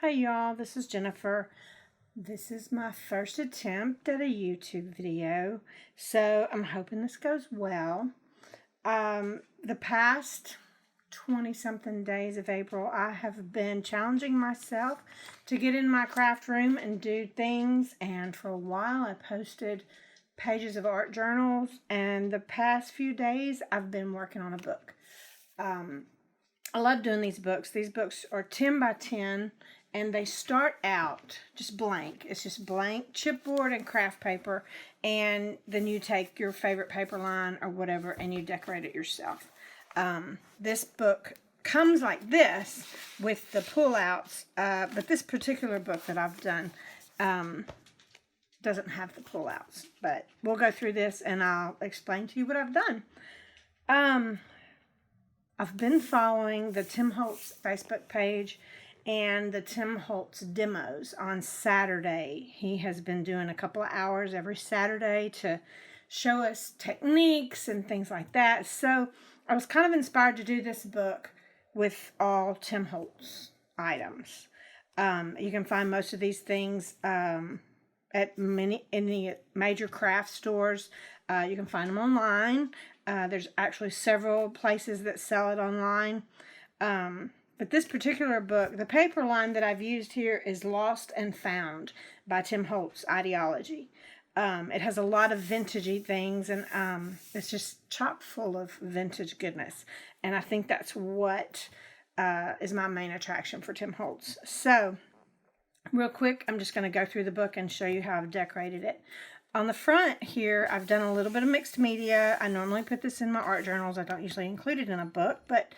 Hey y'all, this is Jennifer. This is my first attempt at a YouTube video, so I'm hoping this goes well. The past 20-something days of April, I have been challenging myself to get in my craft room and do things, and for a while I posted pages of art journals, and the past few days I've been working on a book. I love doing these books. These books are 10 by 10, and they start out just blank. It's just blank chipboard and craft paper, and then you take your favorite paper line or whatever and you decorate it yourself. This book comes like this with the pullouts, but this particular book that I've done doesn't have the pullouts. But we'll go through this and I'll explain to you what I've done. I've been following the Tim Holtz Facebook page and the Tim Holtz demos on Saturday. He has been doing a couple of hours every Saturday to show us techniques and things like that. So I was kind of inspired to do this book with all Tim Holtz items. You can find most of these things at any major craft stores. You can find them online. There's actually several places that sell it online. But this particular book, the paper line that I've used here is Lost and Found by Holtz Idea-ology. It has a lot of vintagey things, and it's just chock full of vintage goodness. And I think that's what is my main attraction for Tim Holtz. So, real quick, I'm just going to go through the book and show you how I've decorated it. On the front here, I've done a little bit of mixed media. I normally put this in my art journals. I don't usually include it in a book, but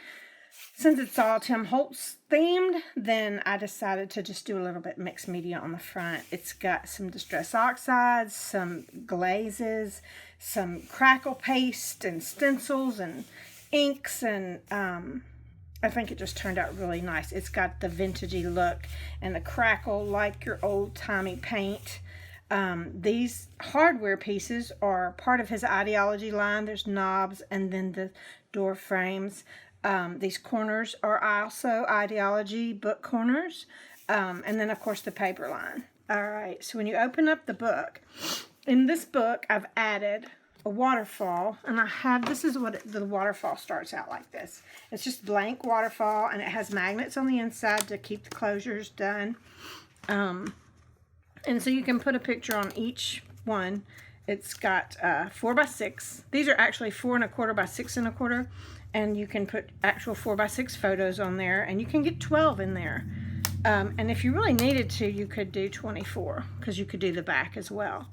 since it's all Tim Holtz themed, then I decided to just do a little bit mixed media on the front. It's got some distress oxides, some glazes, some crackle paste and stencils and inks, and I think it just turned out really nice. It's got the vintagey look and the crackle like your old-timey paint. These hardware pieces are part of his Idea-ology line. There's knobs and then the door frames. These corners are also Idea-ology book corners. And then, of course, the paper line. All right, so when you open up the book, in this book, I've added a waterfall. And this is what the waterfall starts out like this. It's just blank waterfall, and it has magnets on the inside to keep the closures done. And so you can put a picture on each one. It's got 4 by 6. These are actually 4 1/4 by 6 1/4. And you can put actual 4 by 6 photos on there. And you can get 12 in there. And if you really needed to, you could do 24. Because you could do the back as well.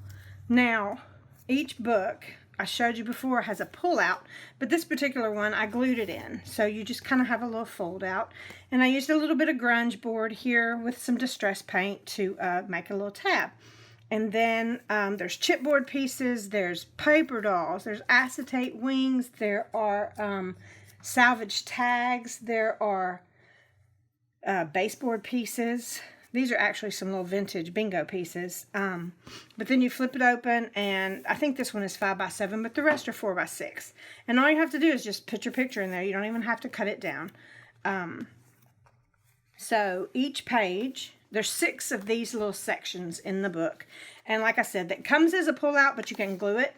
Now, each book, I showed you before, has a pull-out. But this particular one, I glued it in. So you just kind of have a little fold-out. And I used a little bit of grunge board here with some distress paint to make a little tab. And then there's chipboard pieces, there's paper dolls, there's acetate wings, there are salvage tags, there are baseboard pieces. These are actually some little vintage bingo pieces. But then you flip it open, and I think this one is 5 by 7, but the rest are 4 by 6. And all you have to do is just put your picture in there. You don't even have to cut it down. So each page, there's 6 of these little sections in the book. And like I said, that comes as a pull-out, but you can glue it.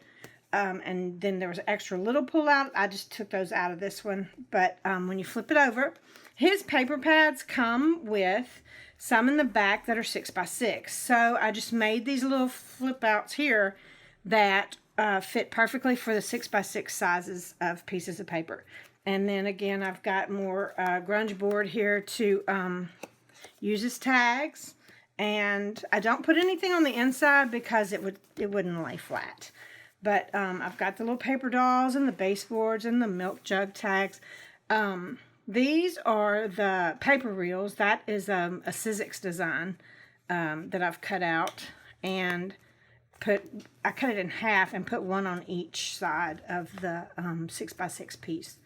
And then there was an extra little pull-out. I just took those out of this one. But when you flip it over, his paper pads come with some in the back that are 6 by 6. So I just made these little flip-outs here that fit perfectly for the 6 by 6 sizes of pieces of paper. And then again, I've got more grunge board here to use as tags. And I don't put anything on the inside because it wouldn't lay flat. But I've got the little paper dolls and the baseboards and the milk jug tags. These are the paper reels. That is a Sizzix design that I've cut out, and I cut it in half and put one on each side of the 6 by 6 piece.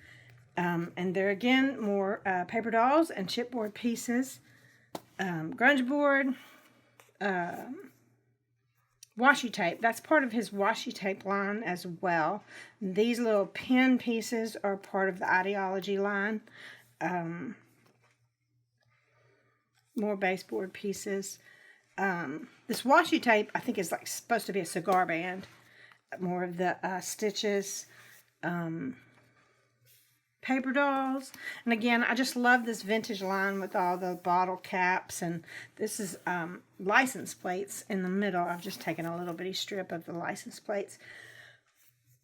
And there again, more paper dolls and chipboard pieces, grunge board, washi tape. That's part of his washi tape line as well. These little pin pieces are part of the Idea-ology line. more baseboard pieces. This washi tape, I think, is like supposed to be a cigar band. More of the stitches. Paper dolls. And again, I just love this vintage line with all the bottle caps. And this is license plates in the middle. I've just taken a little bitty strip of the license plates.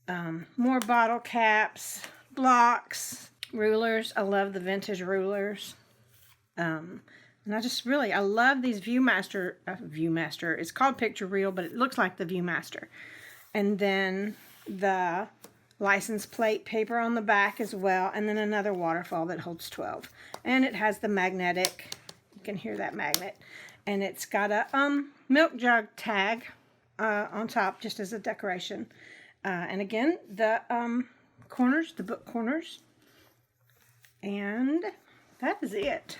More bottle caps, blocks, rulers. I love the vintage rulers. And I love these Viewmaster. It's called Picture Reel, but it looks like the Viewmaster. And then the license plate paper on the back as well. And then another waterfall that holds 12. And it has the magnetic, you can hear that magnet. And it's got a milk jug tag on top just as a decoration. And again, the corners, the book corners. And that is it.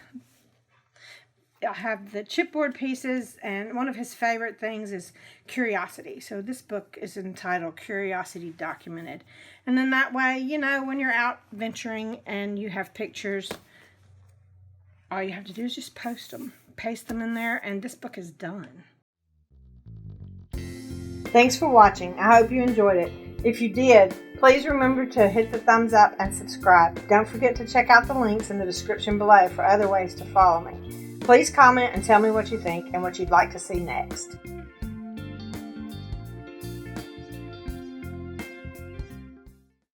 I have the chipboard pieces, and one of his favorite things is curiosity. So this book is entitled Curiosity Documented. And then that way, you know, when you're out venturing and you have pictures, all you have to do is just paste them in there, and this book is done. Thanks for watching. I hope you enjoyed it. If you did, please remember to hit the thumbs up and subscribe. Don't forget to check out the links in the description below for other ways to follow me. Please comment and tell me what you think and what you'd like to see next.